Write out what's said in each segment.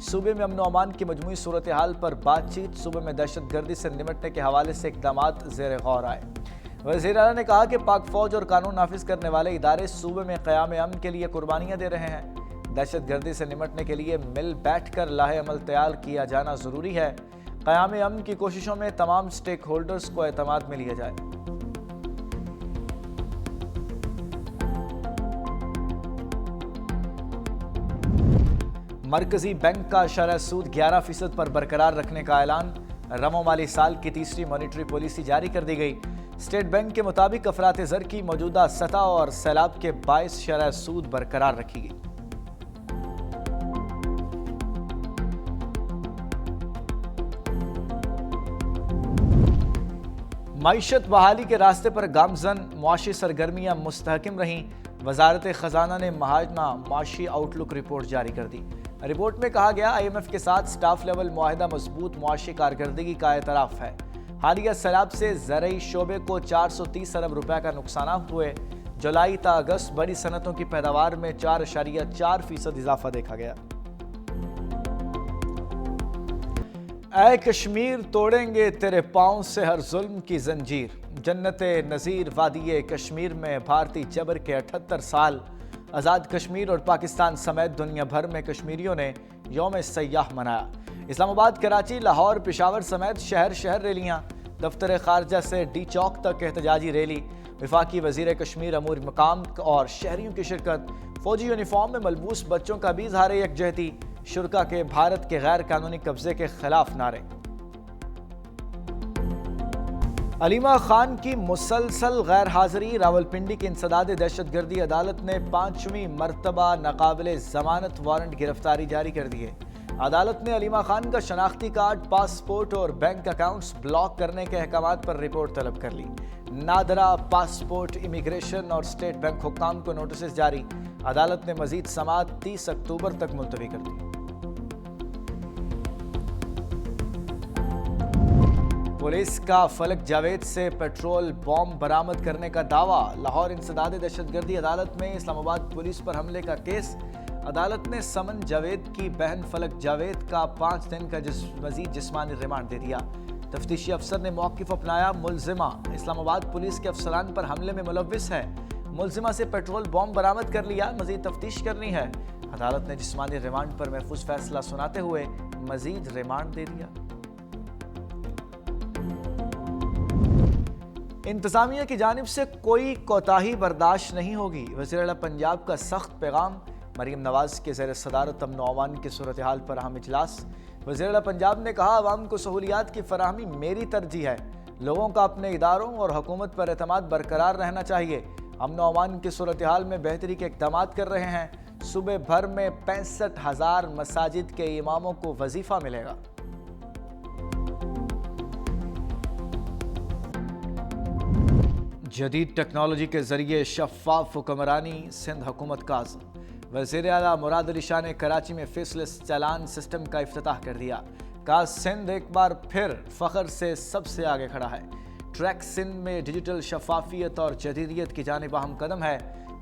صوبے میں امن و امان کی مجموعی صورتحال پر بات چیت، صوبے میں دہشت گردی سے نمٹنے کے حوالے سے اقدامات زیر غور آئے۔ وزیر اعلیٰ نے کہا کہ پاک فوج اور قانون نافذ کرنے والے ادارے صوبے میں قیام امن کے لیے قربانیاں دے رہے ہیں۔ دہشت گردی سے نمٹنے کے لیے مل بیٹھ کر لاہ عمل تیار کیا جانا ضروری ہے۔ قیام امن کی کوششوں میں تمام سٹیک ہولڈرز کو اعتماد میں لیا جائے۔ مرکزی بینک کا شرح سود 11% پر برقرار رکھنے کا اعلان، رمو مالی سال کی تیسری مانیٹری پالیسی جاری کر دی گئی۔ اسٹیٹ بینک کے مطابق افراط زر کی موجودہ سطح اور سیلاب کے باعث شرح سود برقرار رکھی گئی۔ معیشت بحالی کے راستے پر گامزن، معاشی سرگرمیاں مستحکم رہیں۔ وزارت خزانہ نے ماہانہ معاشی آؤٹ لک رپورٹ جاری کر دی۔ رپورٹ میں کہا گیا IMF کے ساتھ سٹاف لیول معاہدہ مضبوط معاشی کارکردگی کا اعتراف ہے۔ حالیہ سیلاب سے زرعی شعبے کو 430 ارب روپے کا نقصانات ہوئے۔ جولائی تا اگست بڑی صنعتوں کی پیداوار میں 4.4% اضافہ دیکھا گیا۔ اے کشمیر توڑیں گے تیرے پاؤں سے ہر ظلم کی زنجیر، جنت نظیر وادی کشمیر میں بھارتی جبر کے 78 سال۔ آزاد کشمیر اور پاکستان سمیت دنیا بھر میں کشمیریوں نے یوم سیاح منایا۔ اسلام آباد، کراچی، لاہور، پشاور سمیت شہر شہر ریلیاں، دفتر خارجہ سے ڈی چوک تک احتجاجی ریلی، وفاقی وزیر کشمیر امور مقام اور شہریوں کی شرکت، فوجی یونیفارم میں ملبوس بچوں کا بھی اظہار یکجہتی، شرکا کے بھارت کے غیر قانونی قبضے کے خلاف نعرے۔ علیمہ خان کی مسلسل غیر حاضری، راولپنڈی کی انسداد دہشت گردی عدالت نے 5ویں مرتبہ ناقابل ضمانت وارنٹ گرفتاری جاری کر دی ہے۔ عدالت نے علیمہ خان کا شناختی کارڈ، پاسپورٹ اور بینک اکاؤنٹس بلاک کرنے کے احکامات پر رپورٹ طلب کر لی۔ نادرا، پاسپورٹ، امیگریشن اور اسٹیٹ بینک حکام کو نوٹسز جاری۔ عدالت نے مزید سماعت 30 اکتوبر تک ملتوی کر دی۔ پولیس کا فلک جاوید سے پیٹرول بم برآمد کرنے کا دعویٰ، لاہور انسداد دہشت گردی عدالت میں اسلام آباد پولیس پر حملے کا کیس۔ عدالت نے سمن جاوید کی بہن فلک جاوید کا 5 دن کا مزید جسمانی ریمانڈ دے دیا۔ تفتیشی افسر نے موقف اپنایا، ملزمہ اسلام آباد پولیس کے افسران پر حملے میں ملوث ہے۔ ملزمہ سے پیٹرول بم برآمد کر لیا، مزید تفتیش کرنی ہے۔ عدالت نے جسمانی ریمانڈ پر محفوظ فیصلہ سناتے ہوئے مزید ریمانڈ دے دیا۔ انتظامیہ کی جانب سے کوئی کوتاہی برداشت نہیں ہوگی، وزیر اعلیٰ پنجاب کا سخت پیغام۔ مریم نواز کے زیر صدارت امن و امان کی صورتحال پر اہم اجلاس۔ وزیر اعلیٰ پنجاب نے کہا، عوام کو سہولیات کی فراہمی میری ترجیح ہے، لوگوں کا اپنے اداروں اور حکومت پر اعتماد برقرار رہنا چاہیے۔ امن و امان کی صورتحال میں بہتری کے اقدامات کر رہے ہیں۔ صوبے بھر میں 65,000 مساجد کے اماموں کو وظیفہ ملے گا۔ جدید ٹیکنالوجی کے ذریعے شفاف حکمرانی، سندھ حکومت کا عزم۔ وزیر اعلیٰ مراد علی شاہ نے کراچی میں فیس لیس چالان سسٹم کا افتتاح کر دیا۔ کہا، سندھ ایک بار پھر فخر سے سب سے آگے کھڑا ہے۔ ٹریک سندھ میں ڈیجیٹل شفافیت اور جدیدیت کی جانب اہم قدم ہے۔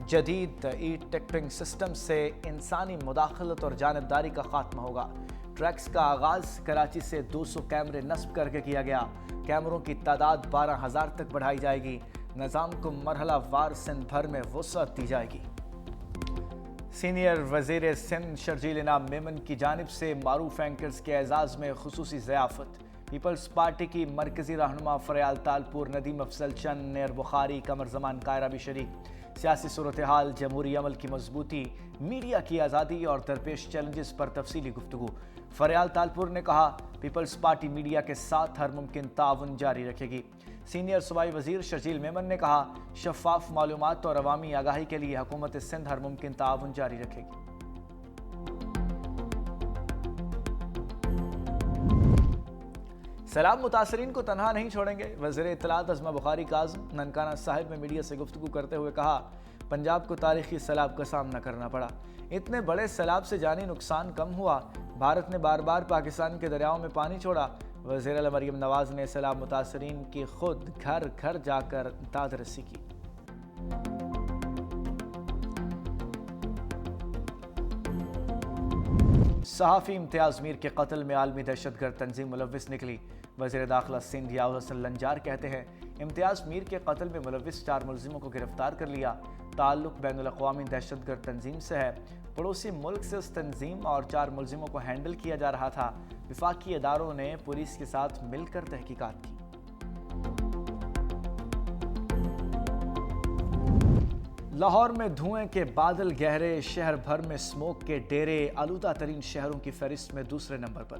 جدید ای ٹکٹنگ سسٹم سے انسانی مداخلت اور جانبداری کا خاتمہ ہوگا۔ ٹریکس کا آغاز کراچی سے 200 کیمرے نصب کر کے کیا گیا۔ کیمروں کی تعداد 12,000 تک بڑھائی جائے گی۔ نظام کو مرحلہ وار سندھ بھر میں وسعت دی جائے گی۔ سینئر وزیر سندھ شرجیل انعام میمن کی جانب سے معروف اینکرز کے اعزاز میں خصوصی ضیافت۔ پیپلز پارٹی کی مرکزی رہنما فریال تالپور، ندیم افضل چند، نیر بخاری، قمر زمان قائرہ بھی شریک۔ سیاسی صورتحال، جمہوری عمل کی مضبوطی، میڈیا کی آزادی اور درپیش چیلنجز پر تفصیلی گفتگو۔ فریال تالپور نے کہا، پیپلز پارٹی میڈیا کے ساتھ ہر ممکن تعاون جاری رکھے گی۔ سینئر صوبائی وزیر شرجیل میمن نے کہا، شفاف معلومات اور عوامی آگاہی کے لیے حکومت سندھ ہر ممکن تعاون جاری رکھے گی۔ سیلاب متاثرین کو تنہا نہیں چھوڑیں گے، وزیر اطلاعات عظمہ بخاری کاظم ننکانہ صاحب میں میڈیا سے گفتگو کرتے ہوئے کہا، پنجاب کو تاریخی سیلاب کا سامنا کرنا پڑا، اتنے بڑے سیلاب سے جانی نقصان کم ہوا، بھارت نے بار بار پاکستان کے دریاؤں میں پانی چھوڑا۔ وزیر اعلیٰ مریم نواز نے سیلاب متاثرین کی خود گھر گھر جا کر امداد رسی کی۔ صحافی امتیاز میر کے قتل میں عالمی دہشت گرد تنظیم ملوث نکلی۔ وزیر داخلہ سندھ یاور حسن لنجار کہتے ہیں امتیاز میر کے قتل میں ملوث 4 ملزموں کو گرفتار کر لیا۔ تعلق بین الاقوامی دہشت گرد تنظیم سے ہے۔ پڑوسی ملک سے اس تنظیم اور 4 ملزموں کو ہینڈل کیا جا رہا تھا۔ وفاقی اداروں نے پولیس کے ساتھ مل کر تحقیقات کی۔ لاہور میں دھوئیں کے بادل گہرے، شہر بھر میں اسموک کے ڈیرے، آلودہ ترین شہروں کی فہرست میں دوسرے نمبر پر۔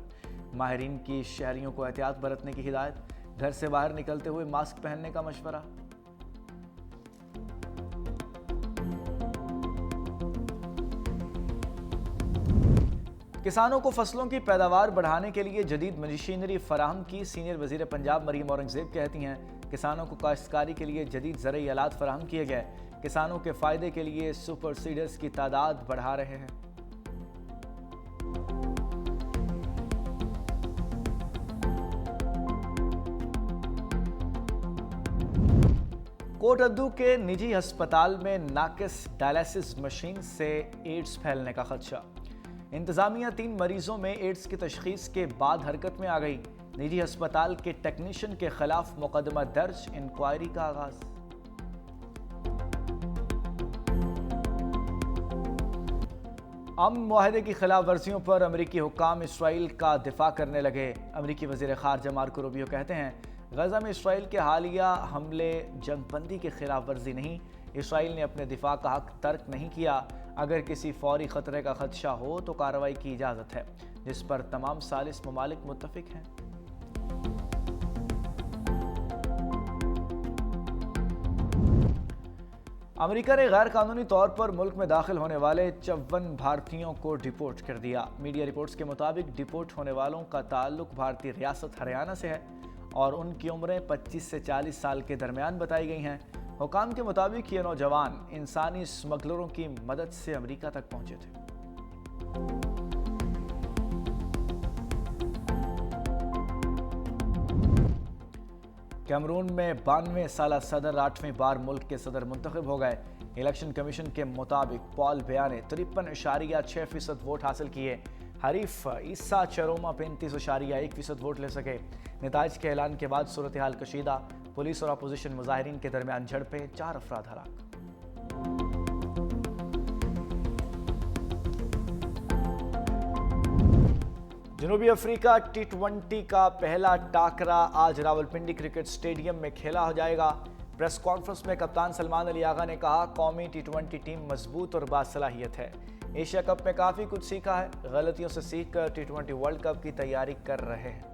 ماہرین کی شہریوں کو احتیاط برتنے کی ہدایت، گھر سے باہر نکلتے ہوئے ماسک پہننے کا مشورہ۔ کسانوں کو فصلوں کی پیداوار بڑھانے کے لیے جدید مشینری فراہم کی، سینئر وزیر پنجاب مریم اورنگزیب کہتی ہیں کسانوں کو کاشتکاری کے لیے جدید زرعی آلات فراہم کیے گئے، کسانوں کے فائدے کے لیے سپر سیڈرز کی تعداد بڑھا رہے ہیں۔ کوٹ ادو کے نجی ہسپتال میں ناقص ڈائلیسس مشین سے ایڈز پھیلنے کا خدشہ۔ انتظامیہ 3 مریضوں میں ایڈز کی تشخیص کے بعد حرکت میں آ گئی۔ نجی ہسپتال کے ٹیکنیشین کے خلاف مقدمہ درج، انکوائری کا آغاز۔ امن معاہدے کی خلاف ورزیوں پر امریکی حکام اسرائیل کا دفاع کرنے لگے۔ امریکی وزیر خارجہ مارکو روبیو کہتے ہیں غزہ میں اسرائیل کے حالیہ حملے جنگ بندی کی خلاف ورزی نہیں، اسرائیل نے اپنے دفاع کا حق ترک نہیں کیا۔ اگر کسی فوری خطرے کا خدشہ ہو تو کارروائی کی اجازت ہے، جس پر تمام ثالث ممالک متفق ہیں۔ امریکہ نے غیر قانونی طور پر ملک میں داخل ہونے والے 54 بھارتیوں کو ڈیپورٹ کر دیا۔ میڈیا رپورٹس کے مطابق ڈیپورٹ ہونے والوں کا تعلق بھارتی ریاست ہریانہ سے ہے اور ان کی عمریں 25 سے 40 سال کے درمیان بتائی گئی ہیں۔ حکام کے مطابق یہ نوجوان انسانی اسمگلروں کی مدد سے امریکہ تک پہنچے تھے۔ کیمرون میں 92 سالہ صدر 8ویں بار ملک کے صدر منتخب ہو گئے۔ الیکشن کمیشن کے مطابق پال بیا نے 53.6% ووٹ حاصل کیے۔ حریف عیسیٰ چروما 35.1% ووٹ لے سکے۔ نتائج کے اعلان کے بعد صورتحال کشیدہ، پولیس اور اپوزیشن مظاہرین کے درمیان جھڑپیں، 4 افراد ہلاک۔ جنوبی افریقہ T20 کا پہلا ٹاکرا آج راولپنڈی کرکٹ اسٹیڈیم میں کھیلا ہو جائے گا۔ پریس کانفرنس میں کپتان سلمان علی آغا نے کہا قومی T20 ٹیم مضبوط اور باصلاحیت ہے، ایشیا کپ میں کافی کچھ سیکھا ہے، غلطیوں سے سیکھ کر T20 ورلڈ کپ کی تیاری کر رہے ہیں۔